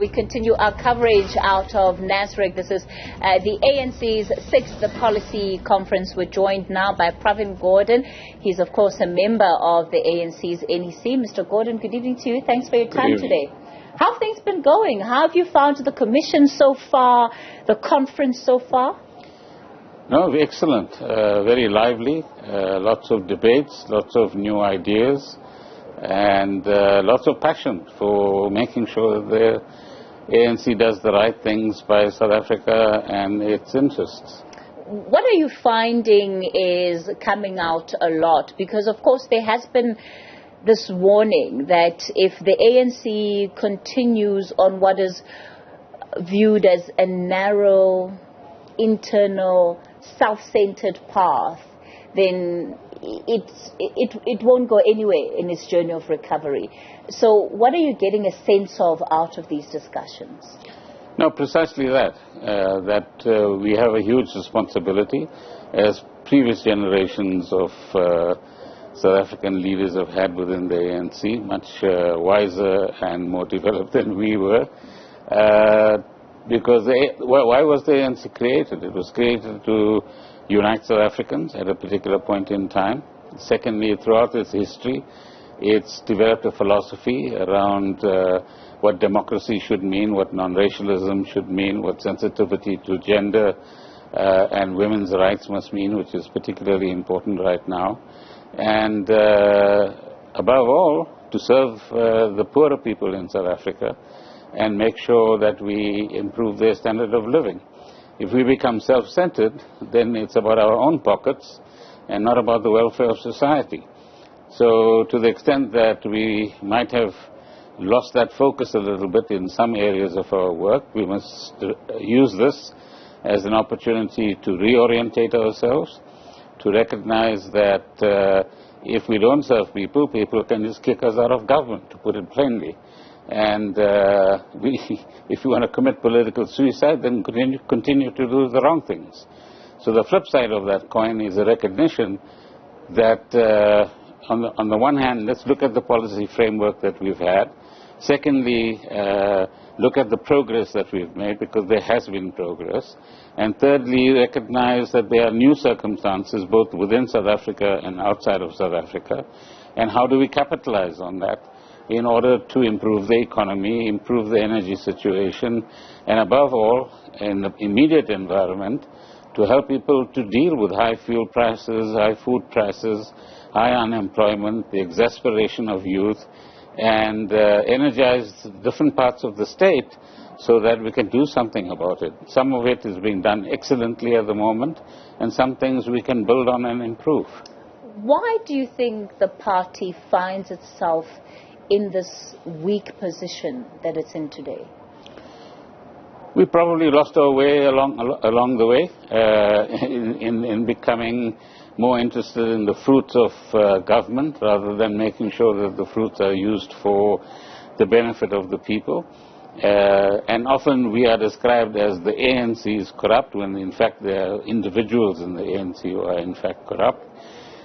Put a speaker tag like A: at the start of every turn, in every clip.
A: We continue our coverage out of Nasrec. This is the ANC's 6th policy conference. We're joined now by Pravin Gordhan. He's, of course, a member of the ANC's NEC. Mr. Gordhan, good evening to you. Thanks for your time today. How have things been going? How have you found the commission so far, the conference so far?
B: No, excellent. Very lively. Lots of debates, lots of new ideas, and lots of passion for making sure that the ANC does the right things by South Africa and its interests.
A: What are you finding is coming out a lot? Because, of course, there has been this warning that if the ANC continues on what is viewed as a narrow, internal, self-centered path, then it won't go anywhere in its journey of recovery. So what are you getting a sense of out of these discussions?
B: No, precisely that. We have a huge responsibility, as previous generations of South African leaders have had within the ANC, much wiser and more developed than we were. Because why was the ANC created? It was created to unite South Africans at a particular point in time. Secondly, throughout its history, it's developed a philosophy around what democracy should mean, what non-racialism should mean, what sensitivity to gender and women's rights must mean, which is particularly important right now. And above all, to serve the poorer people in South Africa and make sure that we improve their standard of living. If we become self-centered, then it's about our own pockets and not about the welfare of society. So to the extent that we might have lost that focus a little bit in some areas of our work, we must use this as an opportunity to reorientate ourselves, to recognize that if we don't serve people, people can just kick us out of government, to put it plainly. And if you want to commit political suicide, then continue to do the wrong things. So the flip side of that coin is a recognition that on the one hand, let's look at the policy framework that we've had. Secondly, look at the progress that we've made, because there has been progress. And thirdly, recognize that there are new circumstances both within South Africa and outside of South Africa. And how do we capitalize on that in order to improve the economy, improve the energy situation, and above all, in the immediate environment, to help people to deal with high fuel prices, high food prices, high unemployment, the exasperation of youth, and energize different parts of the state so that we can do something about it. Some of it is being done excellently at the moment, and some things we can build on and improve.
A: Why do you think the party finds itself in this weak position that it's in today?
B: We probably lost our way along the way in becoming more interested in the fruits of government rather than making sure that the fruits are used for the benefit of the people. And often we are described as the ANC is corrupt, when in fact there are individuals in the ANC who are in fact corrupt.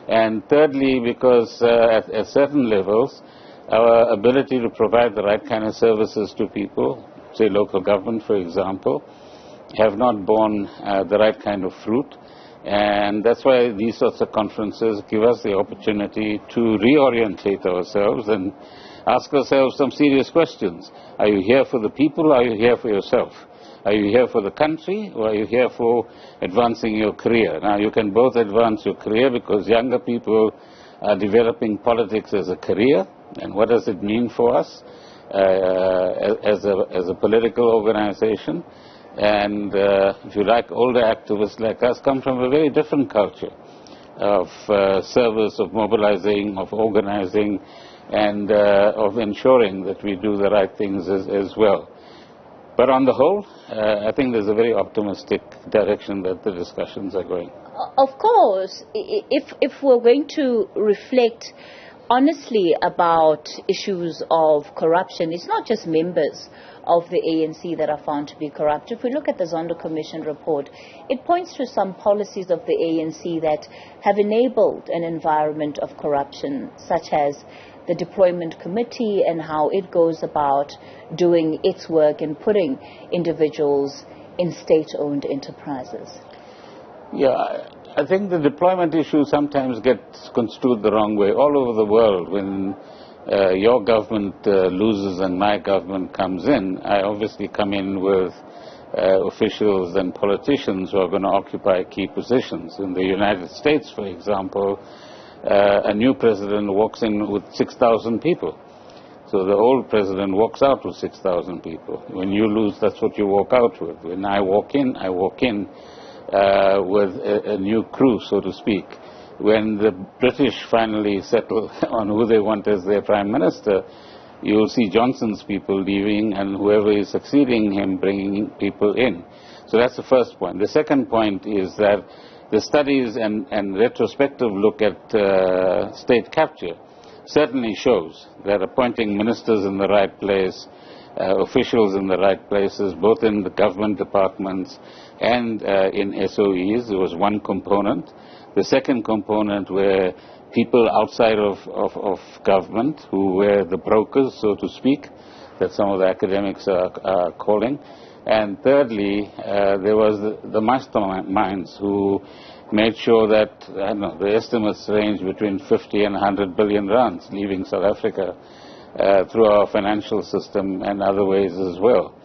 B: And thirdly, because at certain levels, our ability to provide the right kind of services to people, say local government for example, have not borne the right kind of fruit. And that's why these sorts of conferences give us the opportunity to reorientate ourselves and ask ourselves some serious questions. Are you here for the people, or are you here for yourself? Are you here for the country, or are you here for advancing your career? Now, you can both advance your career, because younger people are developing politics as a career. And what does it mean for us as a political organization? And if you like, older activists like us come from a very different culture of service, of mobilizing, of organizing, and of ensuring that we do the right things as well. But on the whole, I think there's a very optimistic direction that the discussions are going.
A: Of course, if we're going to reflect honestly about issues of corruption, it's not just members of the ANC that are found to be corrupt. If we look at the Zondo Commission report, it points to some policies of the ANC that have enabled an environment of corruption, such as the deployment committee and how it goes about doing its work and putting individuals in state-owned enterprises?
B: Yeah, I think the deployment issue sometimes gets construed the wrong way. All over the world, when your government loses and my government comes in, I obviously come in with officials and politicians who are going to occupy key positions. In the United States, for example, a new president walks in with 6,000 people. So the old president walks out with 6,000 people. When you lose, that's what you walk out with. When I walk in with a new crew, so to speak. When the British finally settle on who they want as their prime minister, you'll see Johnson's people leaving and whoever is succeeding him bringing people in. So that's the first point. The second point is that the studies and retrospective look at state capture certainly shows that appointing ministers in the right place, officials in the right places, both in the government departments and in SOEs, was one component. The second component were people outside of government who were the brokers, so to speak, that some of the academics are calling. And thirdly, there was the masterminds who made sure that, I don't know, the estimates range between 50 and 100 billion rands leaving South Africa through our financial system and other ways as well.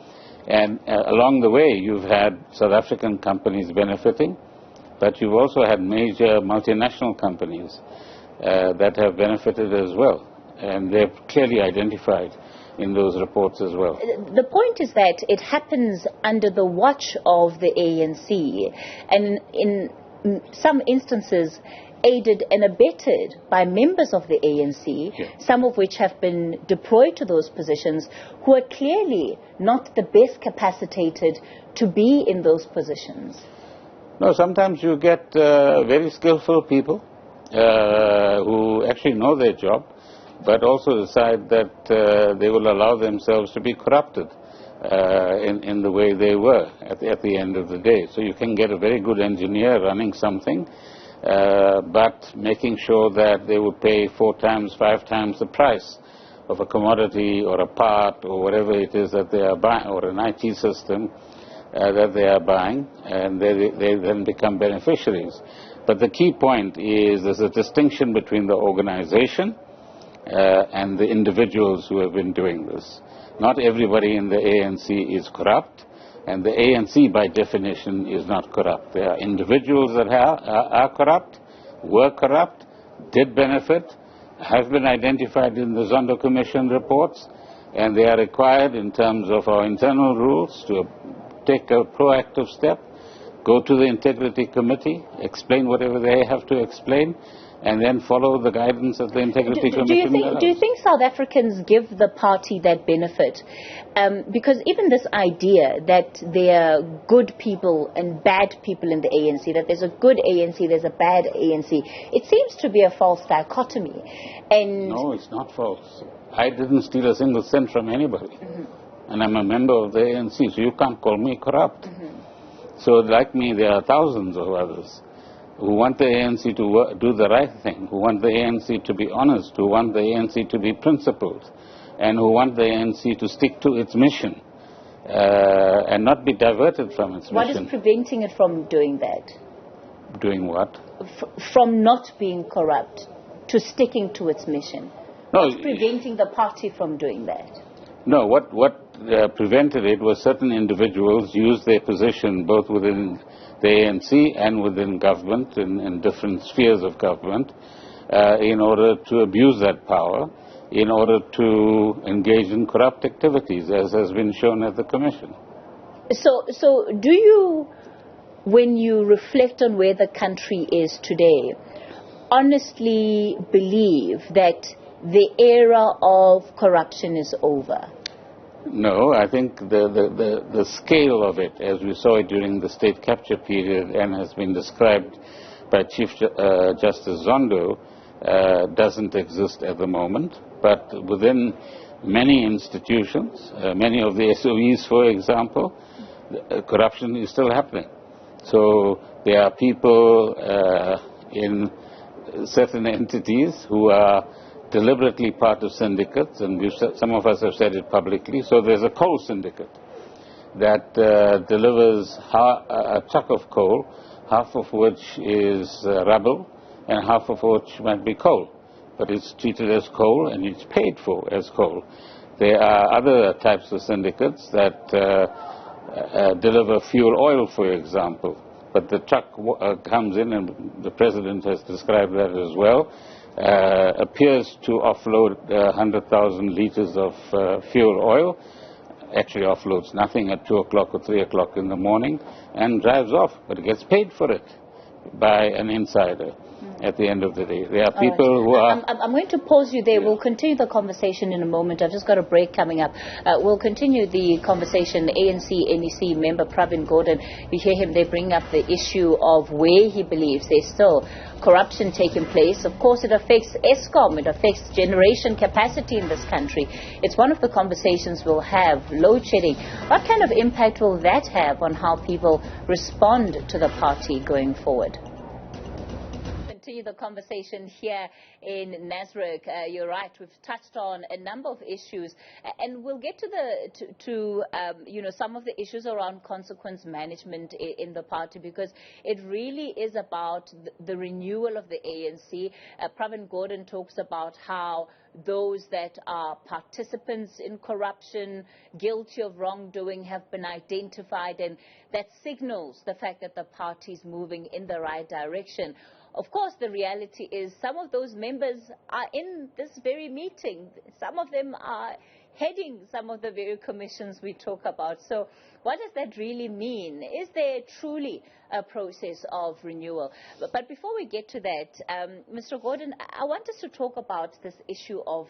B: And along the way, you've had South African companies benefiting, but you've also had major multinational companies that have benefited as well. And they're clearly identified in those reports as well.
A: The point is that it happens under the watch of the ANC, and in some instances aided and abetted by members of the ANC, some of which have been deployed to those positions, who are clearly not the best capacitated to be in those positions.
B: No, sometimes you get very skillful people who actually know their job, but also decide that they will allow themselves to be corrupted in the way they were at the end of the day. So you can get a very good engineer running something, but making sure that they will pay 4 times, 5 times the price of a commodity or a part or whatever it is that they are buying, or an IT system that they are buying, and they then become beneficiaries. But the key point is there's a distinction between the organization and the individuals who have been doing this. Not everybody in the ANC is corrupt, and the ANC by definition is not corrupt. There are individuals that are corrupt, were corrupt, did benefit, have been identified in the Zondo Commission reports, and they are required in terms of our internal rules to take a proactive step, go to the Integrity Committee, explain whatever they have to explain, and then follow the guidance of the Integrity Commission.
A: Do you think South Africans give the party that benefit? Because even this idea that there are good people and bad people in the ANC, that there's a good ANC, there's a bad ANC, it seems to be a false dichotomy. And
B: no, it's not false. I didn't steal a single cent from anybody. And I'm a member of the ANC, so you can't call me corrupt. So like me, there are thousands of others who want the ANC to do the right thing, who want the ANC to be honest, who want the ANC to be principled, and who want the ANC to stick to its mission and not be diverted from its mission.
A: What is preventing it from doing that?
B: Doing what?
A: From not being corrupt, to sticking to its mission.
B: No,
A: what's preventing the party from doing that?
B: No, what prevented it was certain individuals used their position both within the ANC and within government, in different spheres of government, in order to abuse that power, in order to engage in corrupt activities, as has been shown at the Commission.
A: So do you, when you reflect on where the country is today, honestly believe that the era of corruption is over?
B: No, I think the scale of it, as we saw it during the state capture period and has been described by Chief Justice Zondo, doesn't exist at the moment. But within many institutions, many of the SOEs, for example, corruption is still happening. So there are people in certain entities who are deliberately part of syndicates, and some of us have said it publicly. So there's a coal syndicate that delivers a truck of coal, half of which is rubble and half of which might be coal. But it's treated as coal and it's paid for as coal. There are other types of syndicates that deliver fuel oil, for example. But the truck comes in, and the President has described that as well, appears to offload 100,000 liters of fuel oil, actually offloads nothing at 2 o'clock or 3 o'clock in the morning, and drives off, but it gets paid for it by an insider. At the end of the day, there are people who are...
A: I'm going to pause you there. We'll continue the conversation in a moment. I've just got a break coming up. We'll continue the conversation. ANC NEC member Pravin Gordhan, you hear him, they bring up the issue of where he believes there's still corruption taking place. Of course, it affects ESCOM, it affects generation capacity in this country. It's one of the conversations we'll have, load shedding. What kind of impact will that have on how people respond to the party going forward? Continue the conversation here in Nasrec. You're right, we've touched on a number of issues, and we'll get to some of the issues around consequence management in the party, because it really is about the renewal of the ANC. Pravin Gordhan talks about how those that are participants in corruption, guilty of wrongdoing, have been identified, and that signals the fact that the party is moving in the right direction. Of course, the reality is some of those members are in this very meeting. Some of them are heading some of the very commissions we talk about. So what does that really mean? Is there truly a process of renewal? But before we get to that, Mr. Gordhan, I want us to talk about this issue of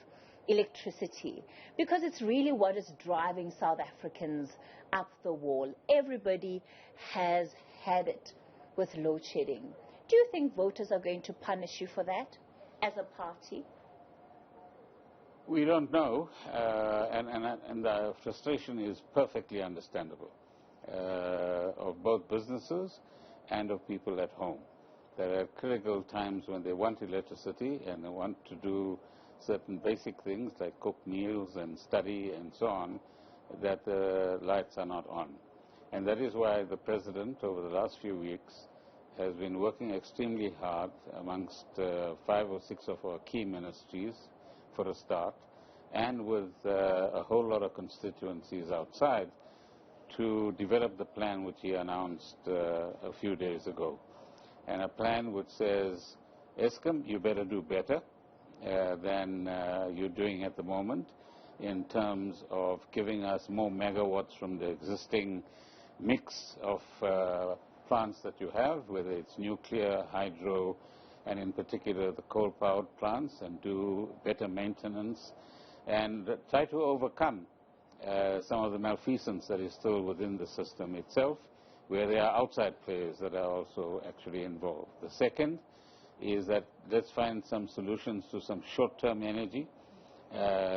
A: electricity, because it's really what is driving South Africans up the wall. Everybody has had it with load shedding. Do you think voters are going to punish you for that as a party?
B: We don't know, and the frustration is perfectly understandable of both businesses and of people at home. There are critical times when they want electricity and they want to do certain basic things like cook meals and study and so on, that the lights are not on. And that is why the President, over the last few weeks, has been working extremely hard amongst 5 or 6 of our key ministries for a start, and with a whole lot of constituencies outside, to develop the plan which he announced a few days ago. And a plan which says, ESCOM, you better do better than you're doing at the moment in terms of giving us more megawatts from the existing mix of plants that you have, whether it's nuclear, hydro, and in particular the coal-powered plants, and do better maintenance, and try to overcome some of the malfeasance that is still within the system itself, where there are outside players that are also actually involved. The second is that let's find some solutions to some short-term energy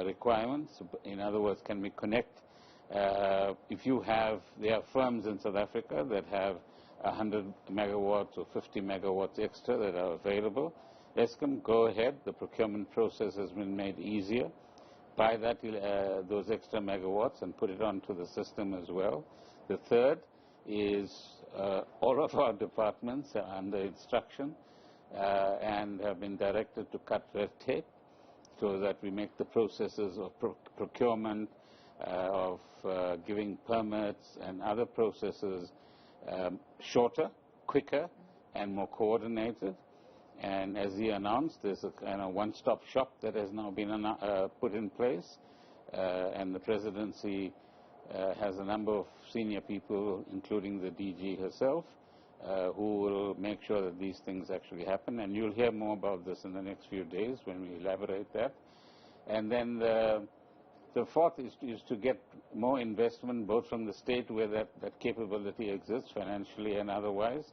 B: requirements. In other words, can we connect? There are firms in South Africa that have 100 megawatts or 50 megawatts extra that are available. ESCOM, go ahead. The procurement process has been made easier. Buy those extra megawatts and put it onto the system as well. The third is all of our departments are under instruction and have been directed to cut red tape so that we make the processes of procurement, of giving permits and other processes shorter, quicker, and more coordinated. And as he announced, there's a kind of one-stop shop that has now been put in place, and the presidency has a number of senior people, including the DG herself, who will make sure that these things actually happen. And you'll hear more about this in the next few days when we elaborate that. And then the fourth is to get more investment, both from the state, where that capability exists, financially and otherwise,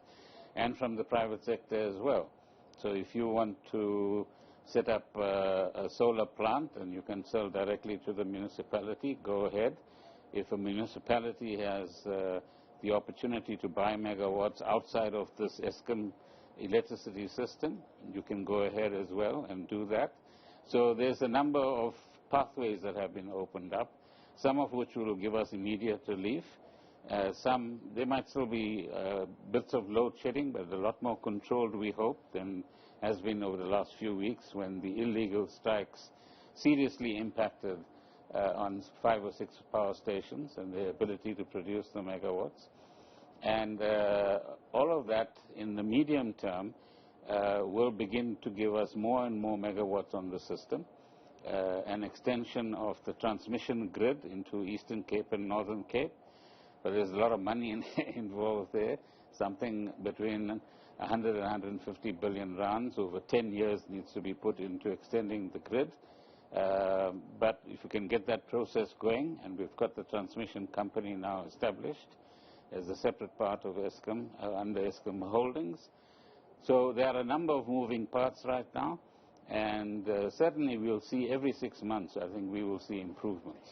B: and from the private sector as well. So if you want to set up a solar plant and you can sell directly to the municipality, go ahead. If a municipality has the opportunity to buy megawatts outside of this ESCOM electricity system, you can go ahead as well and do that. So there's a number of pathways that have been opened up, some of which will give us immediate relief. Some, there might still be bits of load shedding, but a lot more controlled, we hope, than has been over the last few weeks when the illegal strikes seriously impacted on 5 or 6 power stations and their ability to produce the megawatts. And all of that in the medium term will begin to give us more and more megawatts on the system. An extension of the transmission grid into Eastern Cape and Northern Cape. But there's a lot of money involved there, something between 100 and 150 billion rands over 10 years needs to be put into extending the grid. But if we can get that process going, and we've got the transmission company now established as a separate part of Eskom, under Eskom Holdings. So there are a number of moving parts right now, and certainly we'll see every 6 months, I think we will see improvements.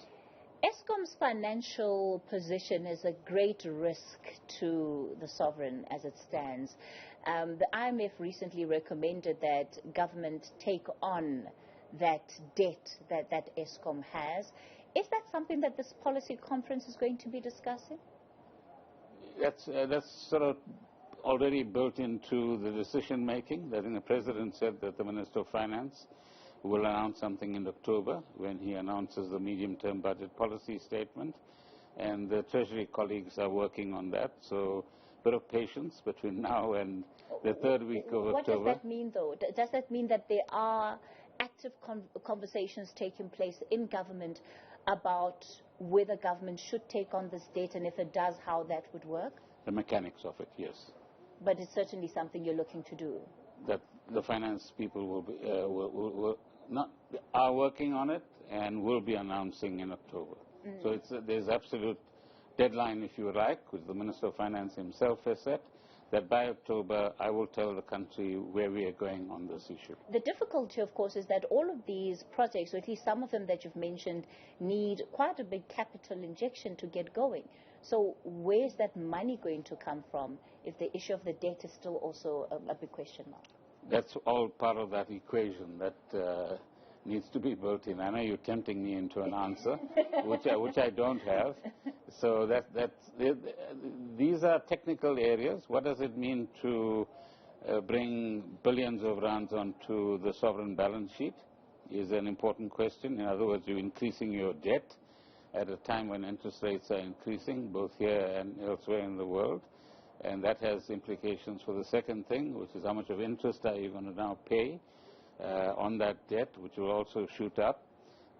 A: Eskom's financial position is a great risk to the sovereign as it stands. The IMF recently recommended that government take on that debt that Eskom has. Is that something that this policy conference is going to be discussing?
B: That's sort of already built into the decision making. I think the President said that the Minister of Finance will announce something in October when he announces the medium-term budget policy statement, and the Treasury colleagues are working on that. So a bit of patience between now and the 3rd week of October.
A: What does that mean, though? Does that mean that there are active conversations taking place in government about whether government should take on this debt, and if it does, how that would work?
B: The mechanics of it, yes.
A: But it's certainly something you're looking to do.
B: That the finance people are working on it and will be announcing in October. So there's absolute deadline, if you like, which the Minister of Finance himself has set, that by October I will tell the country where we are going on this issue.
A: The difficulty, of course, is that all of these projects, or at least some of them that you've mentioned, need quite a big capital injection to get going. So where's that money going to come from if the issue of the debt is still also a big question mark?
B: That's all part of that equation that needs to be built in. I know you're tempting me into an answer, which I don't have. So these are technical areas. What does it mean to bring billions of rands onto the sovereign balance sheet is an important question. In other words, you're increasing your debt at a time when interest rates are increasing, both here and elsewhere in the world. And that has implications for the second thing, which is how much of interest are you going to now pay on that debt, which will also shoot up.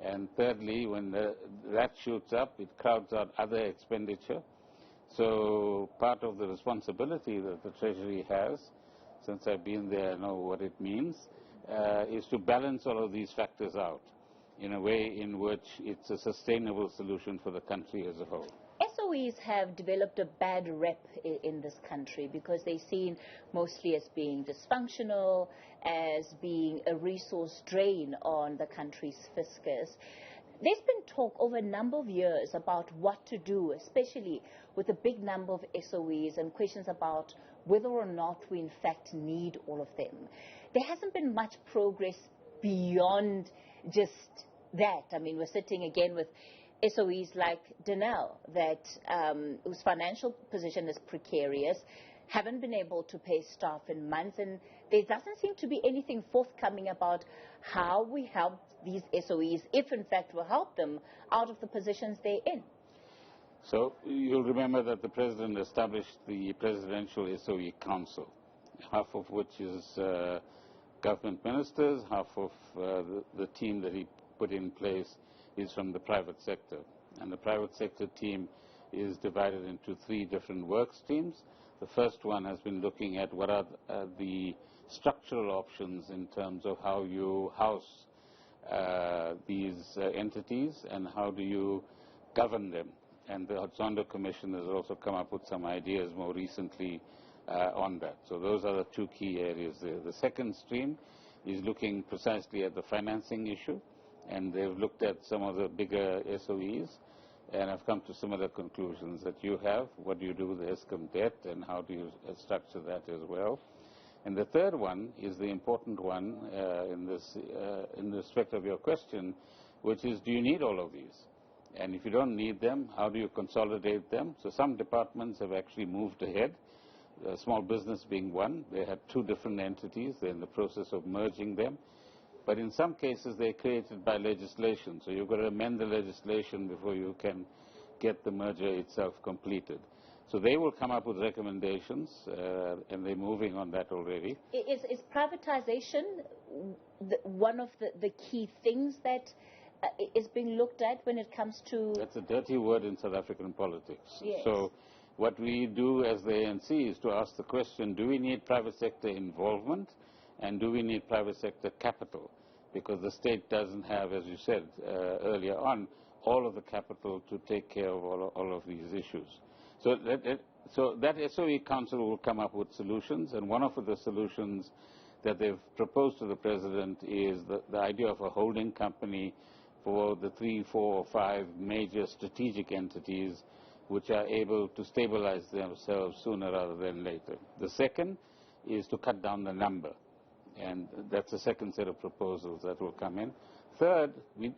B: And thirdly, when that shoots up, it crowds out other expenditure. So part of the responsibility that the Treasury has, since I've been there, I know what it means, is to balance all of these factors out in a way in which it's a sustainable solution for the country as a whole.
A: SOEs have developed a bad rep in this country because they're seen mostly as being dysfunctional, as being a resource drain on the country's fiscus. There's been talk over a number of years about what to do, especially with a big number of SOEs, and questions about whether or not we in fact need all of them. There hasn't been much progress beyond just that. I mean, we're sitting again with SOEs like Denel, whose financial position is precarious, haven't been able to pay staff in months, and there doesn't seem to be anything forthcoming about how we help these SOEs, if in fact we help them, out of the positions they're in.
B: So you'll remember that the President established the Presidential SOE Council, half of which is government ministers, half of the team that he put in place is from the private sector. And the private sector team is divided into 3 different work streams. The first one has been looking at what are the structural options in terms of how you house these entities and how do you govern them. And the Zondo Commission has also come up with some ideas more recently on that. So those are the 2 key areas there. The second stream is looking precisely at the financing issue, and they've looked at some of the bigger SOEs and have come to similar conclusions that you have. What do you do with the Eskom debt, and how do you structure that as well? And the third one is the important one in respect of your question, which is, do you need all of these? And if you don't need them, how do you consolidate them? So some departments have actually moved ahead. Small business being one. They had two different entities. They're in the process of merging them. But in some cases, they're created by legislation. So you've got to amend the legislation before you can get the merger itself completed. So they will come up with recommendations, and they're moving on that already.
A: Is privatization one of the key things that is being looked at when it comes to...
B: That's a dirty word in South African politics.
A: Yes.
B: So what we do as the ANC is to ask the question, do we need private sector involvement, and do we need private sector capital? Because the state doesn't have, as you said earlier on, all of the capital to take care of all of these issues. So that SOE Council will come up with solutions, and one of the solutions that they've proposed to the President is the idea of a holding company for the 3, 4, or 5 major strategic entities which are able to stabilize themselves sooner rather than later. The second is to cut down the number. And that's the second set of proposals that will come in. Third,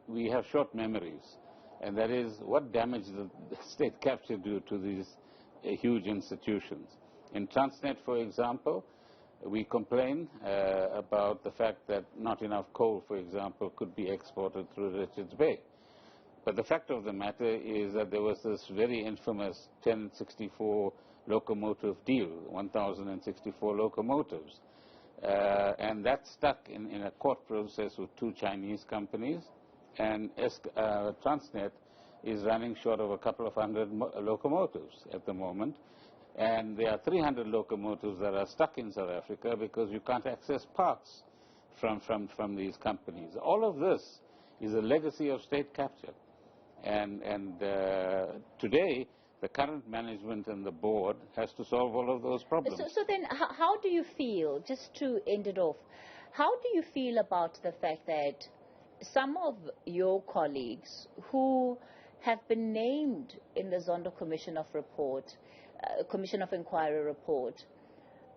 B: we have short memories. And that is, what damage does the state capture do to these huge institutions? In Transnet, for example, we complain about the fact that not enough coal, for example, could be exported through Richards Bay. But the fact of the matter is that there was this very infamous 1064 locomotive deal, 1,064 locomotives. And that stuck in a court process with 2 Chinese companies, and Transnet is running short of a couple of hundred locomotives at the moment. And there are 300 locomotives that are stuck in South Africa because you can't access parts from these companies. All of this is a legacy of state capture. And today, the current management and the board has to solve all of those problems.
A: So then, how do you feel, just to end it off, how do you feel about the fact that some of your colleagues who have been named in the Zondo Commission of Inquiry report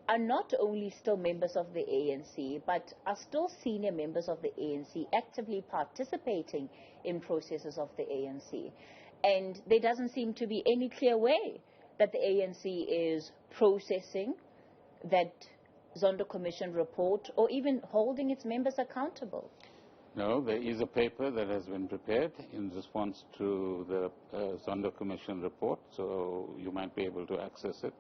A: are not only still members of the ANC, but are still senior members of the ANC, actively participating in processes of the ANC? And there doesn't seem to be any clear way that the ANC is processing that Zondo Commission report or even holding its members accountable.
B: No, there is a paper that has been prepared in response to the Zondo Commission report, so you might be able to access it.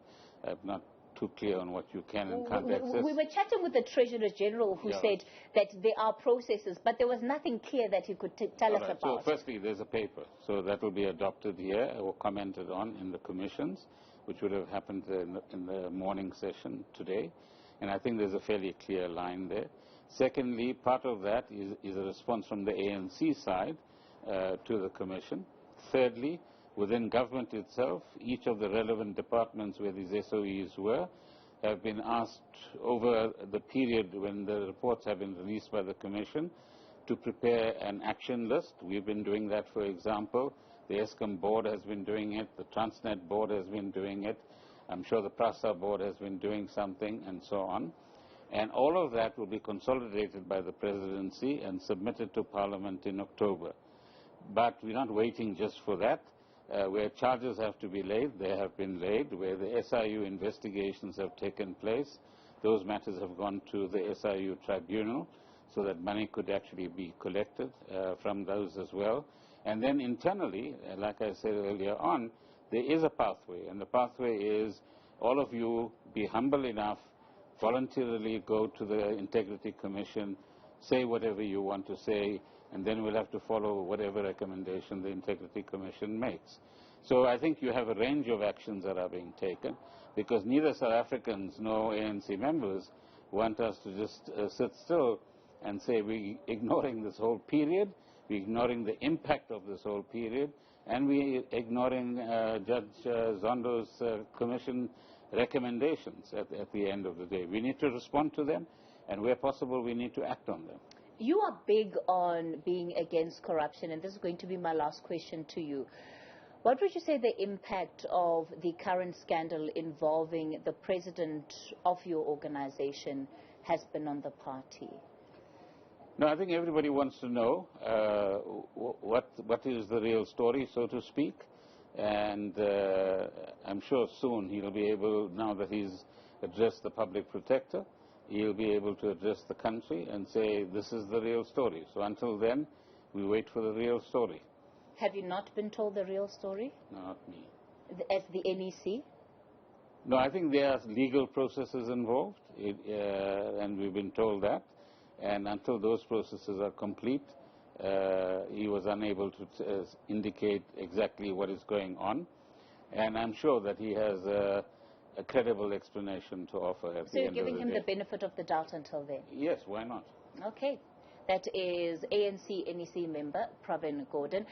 B: I'm not too clear on what you can and can't access.
A: We were chatting with the Treasurer General who said that there are processes, but there was nothing clear that he could tell us about.
B: So firstly, there's a paper, so that will be adopted here or commented on in the commissions, which would have happened in the morning session today. And I think there's a fairly clear line there. Secondly, part of that is a response from the ANC side to the Commission. Thirdly, within government itself, each of the relevant departments where these SOEs were have been asked over the period when the reports have been released by the Commission to prepare an action list. We've been doing that, for example. The Eskom board has been doing it. The Transnet board has been doing it. I'm sure the PRASA board has been doing something, and so on. And all of that will be consolidated by the presidency and submitted to Parliament in October. But we're not waiting just for that. Where charges have to be laid, they have been laid. Where the SIU investigations have taken place, those matters have gone to the SIU tribunal so that money could actually be collected from those as well. And then internally, like I said earlier on, there is a pathway, and the pathway is all of you be humble enough, voluntarily go to the Integrity Commission, say whatever you want to say, and then we'll have to follow whatever recommendation the Integrity Commission makes. So I think you have a range of actions that are being taken, because neither South Africans nor ANC members want us to just sit still and say we're ignoring this whole period, we're ignoring the impact of this whole period, and we're ignoring Judge Zondo's Commission recommendations at the end of the day. We need to respond to them, and where possible we need to act on them.
A: You are big on being against corruption, and this is going to be my last question to you. What would you say the impact of the current scandal involving the president of your organization has been on the party?
B: No, I think everybody wants to know what is the real story, so to speak. And I'm sure soon he'll be able, now that he's addressed the public protector, he'll be able to address the country and say this is the real story. So until then, we wait for the real story.
A: Have you not been told the real story?
B: Not me.
A: As the NEC?
B: No, I think there are legal processes involved, and we've been told that. And until those processes are complete, he was unable to indicate exactly what is going on. And I'm sure that he has a credible explanation to offer at the end of the day.
A: So you're giving him the benefit of the doubt until then?
B: Yes, why not?
A: Okay. That is ANC NEC member Pravin Gordhan.